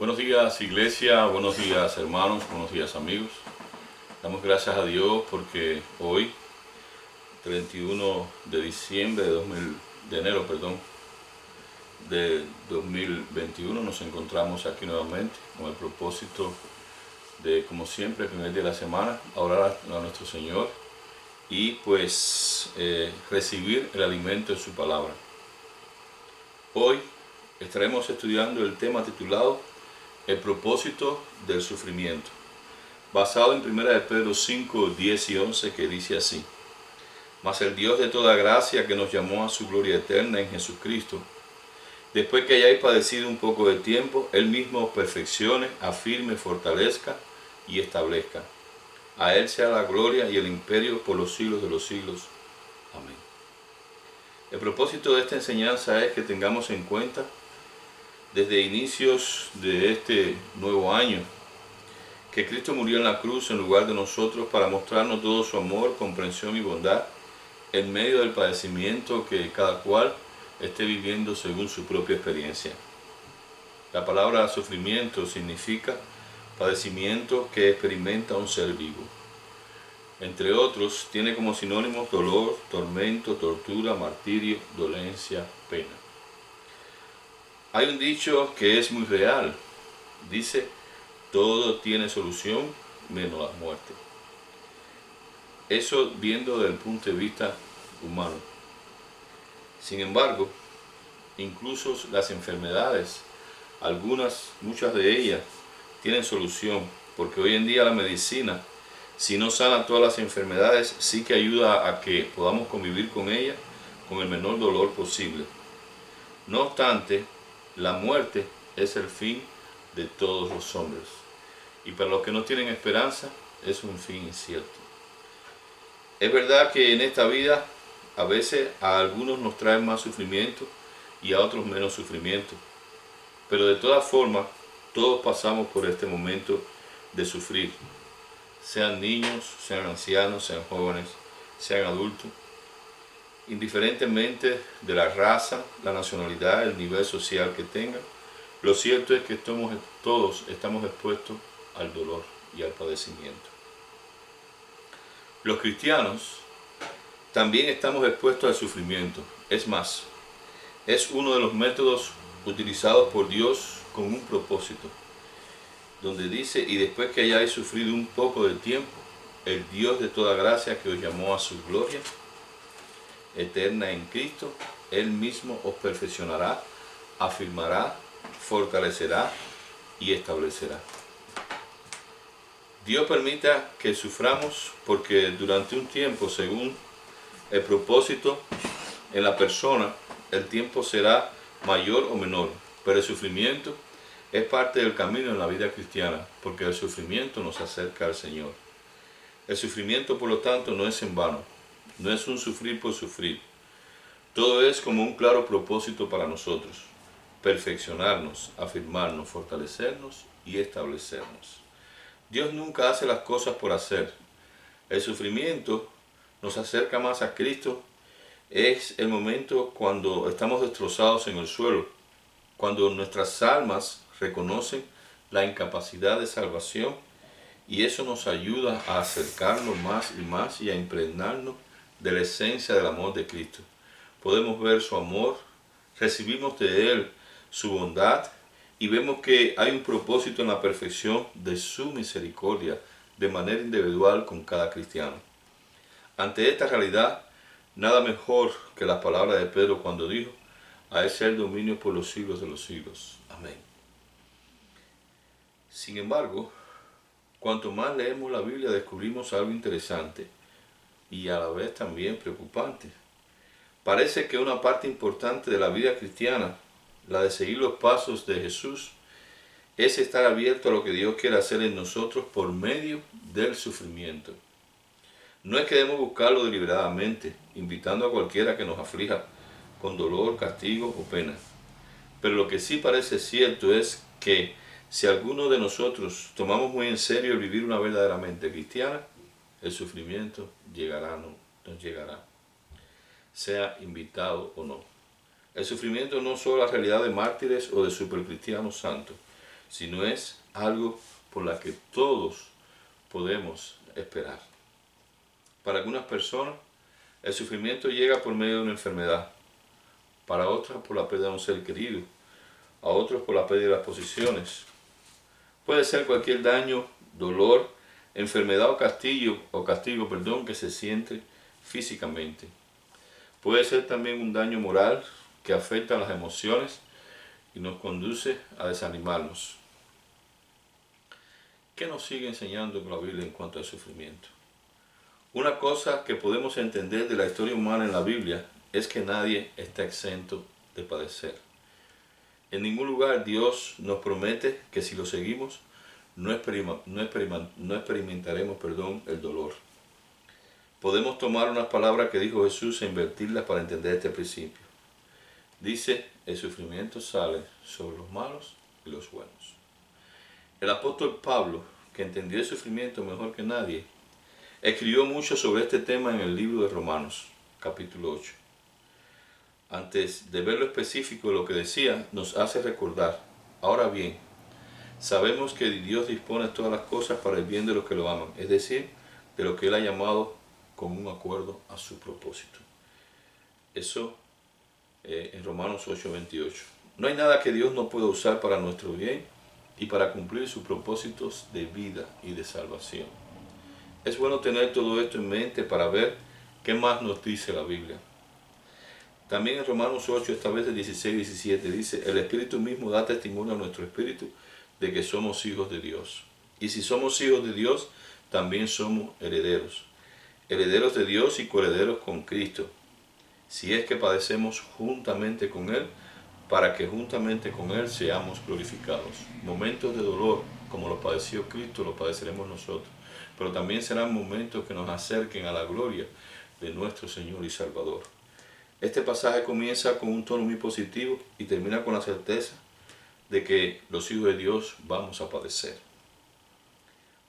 Buenos días iglesia, buenos días hermanos, buenos días amigos. Damos gracias a Dios porque hoy, 31 de diciembre de enero, de 2021, nos encontramos aquí nuevamente con el propósito de, como siempre, el primer día de la semana, orar a nuestro Señor y pues recibir el alimento de su palabra. Hoy estaremos estudiando el tema titulado El propósito del sufrimiento, basado en 1 de Pedro 5, 10 y 11, que dice así: Mas el Dios de toda gracia, que nos llamó a su gloria eterna en Jesucristo, después que hayáis padecido un poco de tiempo, Él mismo os perfeccione, afirme, fortalezca y establezca. A Él sea la gloria y el imperio por los siglos de los siglos. Amén. El propósito de esta enseñanza es que tengamos en cuenta desde inicios de este nuevo año que Cristo murió en la cruz en lugar de nosotros para mostrarnos todo su amor, comprensión y bondad en medio del padecimiento que cada cual esté viviendo según su propia experiencia. La palabra sufrimiento significa padecimiento que experimenta un ser vivo. Entre otros, tiene como sinónimos dolor, tormento, tortura, martirio, dolencia, pena. Hay un dicho que es muy real. Dice: todo tiene solución menos la muerte. Eso viendo desde el punto de vista humano. Sin embargo, incluso las enfermedades, muchas de ellas, tienen solución, porque hoy en día la medicina, si no sana todas las enfermedades, sí que ayuda a que podamos convivir con ellas con el menor dolor posible. No obstante, la muerte es el fin de todos los hombres, y para los que no tienen esperanza es un fin incierto. Es verdad que en esta vida a veces a algunos nos traen más sufrimiento y a otros menos sufrimiento, pero de todas formas todos pasamos por este momento de sufrir, sean niños, sean ancianos, sean jóvenes, sean adultos, indiferentemente de la raza, la nacionalidad, el nivel social que tengan. Lo cierto es que todos estamos expuestos al dolor y al padecimiento. Los cristianos también estamos expuestos al sufrimiento. Es más, es uno de los métodos utilizados por Dios con un propósito, donde dice: y después que hayáis sufrido un poco de tiempo, el Dios de toda gracia, que os llamó a su gloria eterna en Cristo, Él mismo os perfeccionará, afirmará, fortalecerá y establecerá. Dios permita que suframos porque durante un tiempo, según el propósito en la persona, el tiempo será mayor o menor, pero el sufrimiento es parte del camino en la vida cristiana, porque el sufrimiento nos acerca al Señor. El sufrimiento, por lo tanto, no es en vano, no es un sufrir por sufrir. Todo es como un claro propósito para nosotros: perfeccionarnos, afirmarnos, fortalecernos y establecernos. Dios nunca hace las cosas por hacer. El sufrimiento nos acerca más a Cristo. Es el momento cuando estamos destrozados en el suelo, cuando nuestras almas reconocen la incapacidad de salvación, y eso nos ayuda a acercarnos más y más y a impregnarnos de la esencia del amor de Cristo. Podemos ver su amor, recibimos de Él su bondad y vemos que hay un propósito en la perfección de su misericordia de manera individual con cada cristiano. Ante esta realidad, nada mejor que las palabras de Pedro cuando dijo: a Él sea el dominio por los siglos de los siglos. Amén. Sin embargo, cuanto más leemos la Biblia, descubrimos algo interesante y a la vez también preocupante. Parece que una parte importante de la vida cristiana, la de seguir los pasos de Jesús, es estar abierto a lo que Dios quiere hacer en nosotros por medio del sufrimiento. No es que debemos buscarlo deliberadamente, invitando a cualquiera que nos aflija con dolor, castigo o pena. Pero lo que sí parece cierto es que si alguno de nosotros tomamos muy en serio el vivir una verdaderamente cristiana, el sufrimiento nos llegará, sea invitado o no. El sufrimiento no es solo la realidad de mártires o de supercristianos santos, sino es algo por la que todos podemos esperar. Para algunas personas, el sufrimiento llega por medio de una enfermedad, para otras por la pérdida de un ser querido, a otros por la pérdida de las posesiones. Puede ser cualquier daño, dolor, enfermedad o castigo, que se siente físicamente. Puede ser también un daño moral que afecta a las emociones y nos conduce a desanimarnos. ¿Qué nos sigue enseñando la Biblia en cuanto al sufrimiento? Una cosa que podemos entender de la historia humana en la Biblia es que nadie está exento de padecer. En ningún lugar Dios nos promete que si lo seguimos no experimentaremos el dolor. Podemos tomar unas palabras que dijo Jesús e invertirlas para entender este principio. Dice, el sufrimiento sale sobre los malos y los buenos. El apóstol Pablo, que entendió el sufrimiento mejor que nadie, escribió mucho sobre este tema en el libro de Romanos, capítulo 8. Antes de ver lo específico de lo que decía, nos hace recordar, ahora bien, sabemos que Dios dispone todas las cosas para el bien de los que lo aman, es decir, de lo que Él ha llamado con un acuerdo a su propósito. Eso en Romanos 8:28. No hay nada que Dios no pueda usar para nuestro bien y para cumplir sus propósitos de vida y de salvación. Es bueno tener todo esto en mente para ver qué más nos dice la Biblia. También en Romanos 8, esta vez de 16 y 17, dice, el Espíritu mismo da testimonio a nuestro espíritu de que somos hijos de Dios. Y si somos hijos de Dios, también somos herederos. Herederos de Dios y coherederos con Cristo. Si es que padecemos juntamente con Él, para que juntamente con Él seamos glorificados. Momentos de dolor, como lo padeció Cristo, lo padeceremos nosotros. Pero también serán momentos que nos acerquen a la gloria de nuestro Señor y Salvador. Este pasaje comienza con un tono muy positivo y termina con la certeza de que los hijos de Dios vamos a padecer.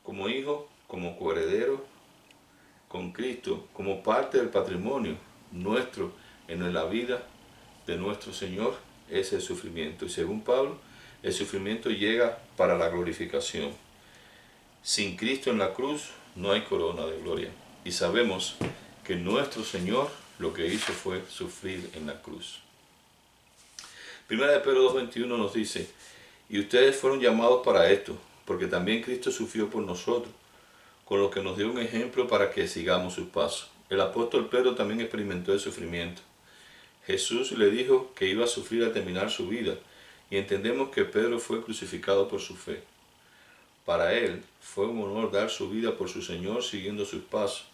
Como hijos, como coherederos con Cristo, como parte del patrimonio nuestro en la vida de nuestro Señor, es el sufrimiento. Y según Pablo, el sufrimiento llega para la glorificación. Sin Cristo en la cruz no hay corona de gloria. Y sabemos que nuestro Señor lo que hizo fue sufrir en la cruz. Primera de Pedro 2:21 nos dice, y ustedes fueron llamados para esto, porque también Cristo sufrió por nosotros, con lo que nos dio un ejemplo para que sigamos sus pasos. El apóstol Pedro también experimentó el sufrimiento. Jesús le dijo que iba a sufrir al terminar su vida, y entendemos que Pedro fue crucificado por su fe. Para él fue un honor dar su vida por su Señor siguiendo sus pasos,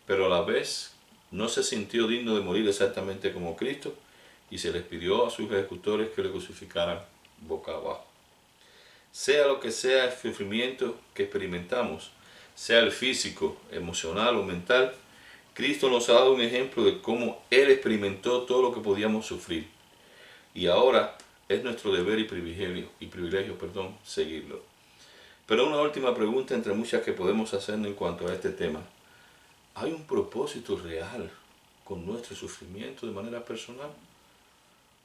pero a la vez no se sintió digno de morir exactamente como Cristo y se les pidió a sus ejecutores que le crucificaran boca abajo. Sea lo que sea el sufrimiento que experimentamos, sea el físico, emocional o mental, Cristo nos ha dado un ejemplo de cómo Él experimentó todo lo que podíamos sufrir. Y ahora es nuestro deber y privilegio, seguirlo. Pero una última pregunta entre muchas que podemos hacernos en cuanto a este tema. ¿Hay un propósito real con nuestro sufrimiento de manera personal?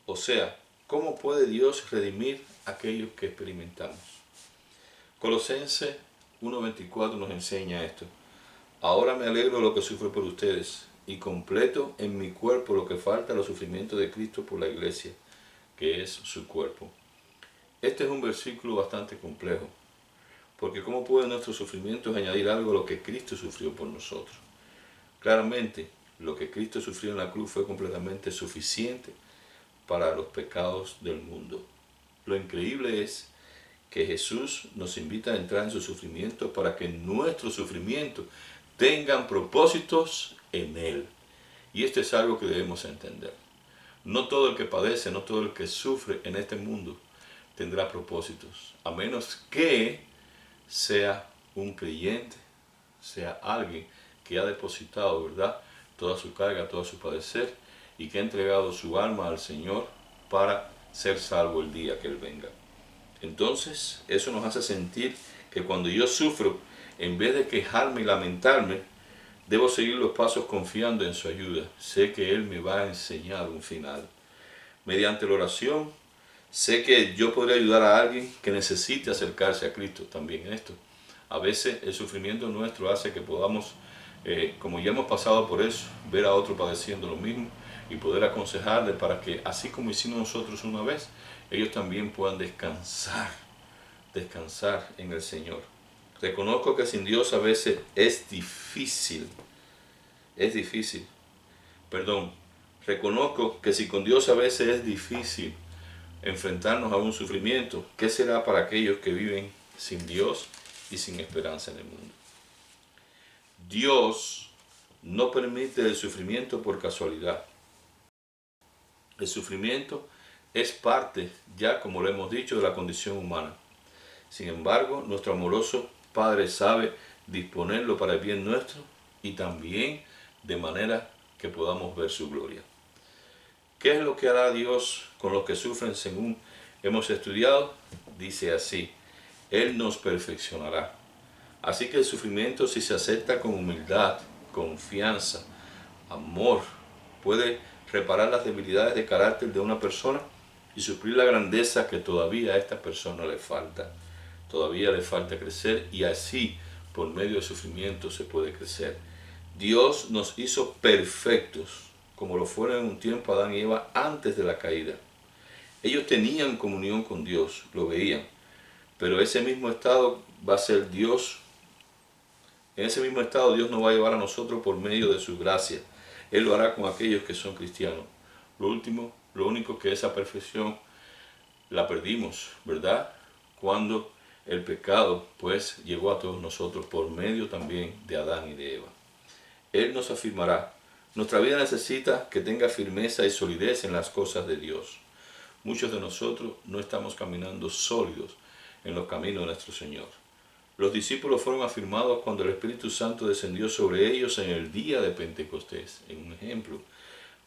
O sea, ¿cómo puede Dios redimir a aquellos que experimentamos? Colosenses 1:24 nos enseña esto. Ahora me alegro de lo que sufro por ustedes y completo en mi cuerpo lo que falta a los sufrimientos de Cristo por la iglesia, que es su cuerpo. Este es un versículo bastante complejo, porque ¿cómo pueden nuestros sufrimientos añadir algo a lo que Cristo sufrió por nosotros? Claramente, lo que Cristo sufrió en la cruz fue completamente suficiente para los pecados del mundo. Lo increíble es que Jesús nos invita a entrar en su sufrimiento para que nuestros sufrimientos tengan propósitos en Él. Y esto es algo que debemos entender. No todo el que padece, no todo el que sufre en este mundo tendrá propósitos, a menos que sea un creyente, sea alguien que ha depositado, ¿verdad?, toda su carga, todo su padecer y que ha entregado su alma al Señor para ser salvo el día que Él venga. Entonces, eso nos hace sentir que cuando yo sufro, en vez de quejarme y lamentarme, debo seguir los pasos confiando en su ayuda. Sé que Él me va a enseñar un final. Mediante la oración, Sé que yo podría ayudar a alguien que necesite acercarse a Cristo también en esto. A veces el sufrimiento nuestro hace que podamos, como ya hemos pasado por eso, ver a otro padeciendo lo mismo y poder aconsejarle para que, así como hicimos nosotros una vez, ellos también puedan descansar en el Señor. Reconozco que sin Dios a veces es difícil, perdón, reconozco que si con Dios a veces es difícil enfrentarnos a un sufrimiento, ¿qué será para aquellos que viven sin Dios y sin esperanza en el mundo? Dios no permite el sufrimiento por casualidad. El sufrimiento es parte, ya como lo hemos dicho, de la condición humana. Sin embargo, nuestro amoroso Padre sabe disponerlo para el bien nuestro y también de manera que podamos ver su gloria. ¿Qué es lo que hará Dios con los que sufren según hemos estudiado? Dice así: Él nos perfeccionará. Así que el sufrimiento, si se acepta con humildad, confianza, amor, puede reparar las debilidades de carácter de una persona y suplir la grandeza que todavía a esta persona le falta. Todavía le falta crecer y así, por medio del sufrimiento, se puede crecer. Dios nos hizo perfectos, como lo fueron en un tiempo Adán y Eva antes de la caída. Ellos tenían comunión con Dios, lo veían, pero ese mismo estado va a ser Dios. En ese mismo estado Dios nos va a llevar a nosotros por medio de su gracia. Él lo hará con aquellos que son cristianos. Lo único que esa perfección la perdimos, ¿verdad? Cuando el pecado pues llegó a todos nosotros por medio también de Adán y de Eva. Él nos afirmará. Nuestra vida necesita que tenga firmeza y solidez en las cosas de Dios. Muchos de nosotros no estamos caminando sólidos en los caminos de nuestro Señor. Los discípulos fueron afirmados cuando el Espíritu Santo descendió sobre ellos en el día de Pentecostés. En un ejemplo,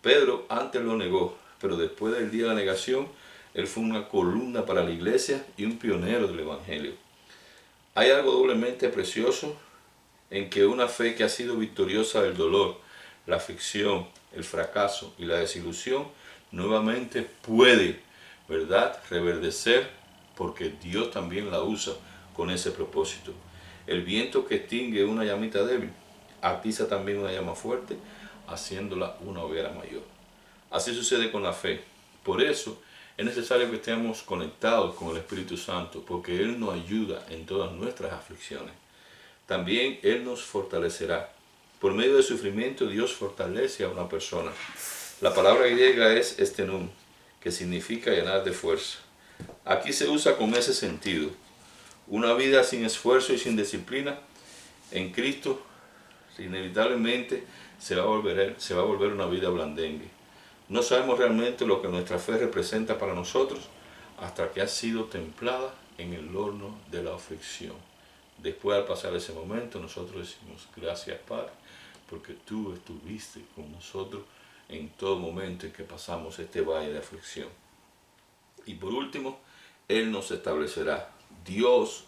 Pedro antes lo negó, pero después del día de la negación, él fue una columna para la iglesia y un pionero del Evangelio. Hay algo doblemente precioso en que una fe que ha sido victoriosa del dolor, la aflicción, el fracaso y la desilusión, nuevamente puede, ¿verdad?, reverdecer, porque Dios también la usa con ese propósito. El viento que extingue una llamita débil, atiza también una llama fuerte, haciéndola una hoguera mayor. Así sucede con la fe. Por eso es necesario que estemos conectados con el Espíritu Santo, porque Él nos ayuda en todas nuestras aflicciones. También Él nos fortalecerá. Por medio del sufrimiento, Dios fortalece a una persona. La palabra griega es estenum, que significa llenar de fuerza. Aquí se usa con ese sentido. Una vida sin esfuerzo y sin disciplina en Cristo inevitablemente se va a volver una vida blandengue. No sabemos realmente lo que nuestra fe representa para nosotros hasta que ha sido templada en el horno de la aflicción. Después, al pasar ese momento, nosotros decimos: gracias, Padre, porque tú estuviste con nosotros en todo momento en que pasamos este valle de aflicción. Y por último, Él nos establecerá. Dios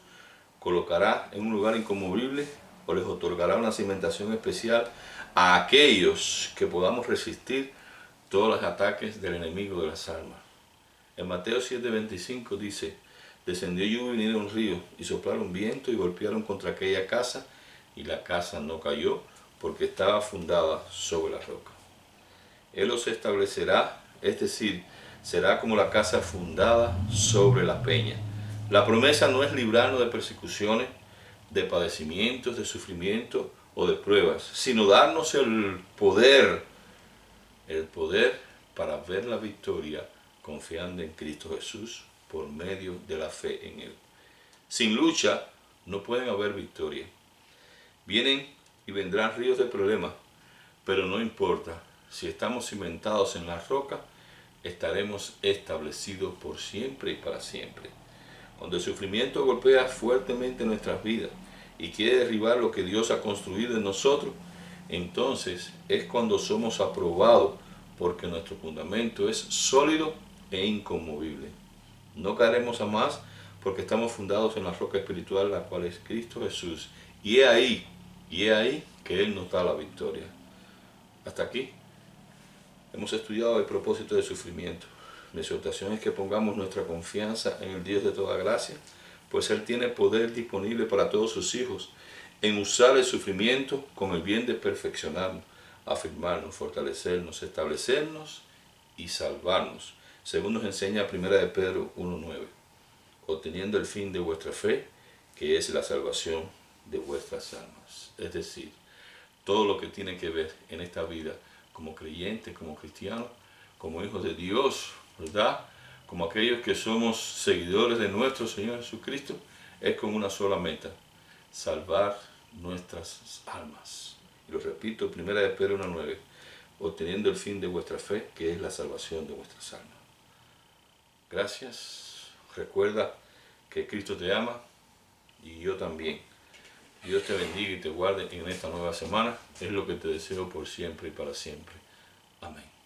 colocará en un lugar inconmovible o les otorgará una cimentación especial a aquellos que podamos resistir todos los ataques del enemigo de las almas. En Mateo 7:25 dice: descendió lluvia y vino un río, y soplaron viento y golpearon contra aquella casa, y la casa no cayó, porque estaba fundada sobre la roca. Él los establecerá, es decir, será como la casa fundada sobre la peña. La promesa no es librarnos de persecuciones, de padecimientos, de sufrimiento o de pruebas, sino darnos el poder para ver la victoria confiando en Cristo Jesús por medio de la fe en Él. Sin lucha no pueden haber victoria. Vienen y vendrán ríos de problemas, pero no importa. Si estamos cimentados en la roca, estaremos establecidos por siempre y para siempre. Cuando el sufrimiento golpea fuertemente nuestras vidas y quiere derribar lo que Dios ha construido en nosotros, entonces es cuando somos aprobados, porque nuestro fundamento es sólido e inconmovible. No caeremos jamás porque estamos fundados en la roca espiritual, la cual es Cristo Jesús. Y es ahí que Él nos da la victoria. Hasta aquí hemos estudiado el propósito del sufrimiento. mi exhortación es que pongamos nuestra confianza en el Dios de toda gracia, pues Él tiene poder disponible para todos sus hijos en usar el sufrimiento con el bien de perfeccionarnos, afirmarnos, fortalecernos, establecernos y salvarnos, según nos enseña 1 de Pedro 1:9, obteniendo el fin de vuestra fe, que es la salvación de vuestras almas. Es decir, todo lo que tiene que ver en esta vida como creyentes, como cristianos, como hijos de Dios, ¿verdad? Como aquellos que somos seguidores de nuestro Señor Jesucristo, es con una sola meta: salvar nuestras almas. Y lo repito, 1 de Pedro 1:9, obteniendo el fin de vuestra fe, que es la salvación de vuestras almas. Gracias. Recuerda que Cristo te ama y yo también. Dios te bendiga y te guarde en esta nueva semana. Es lo que te deseo por siempre y para siempre. Amén.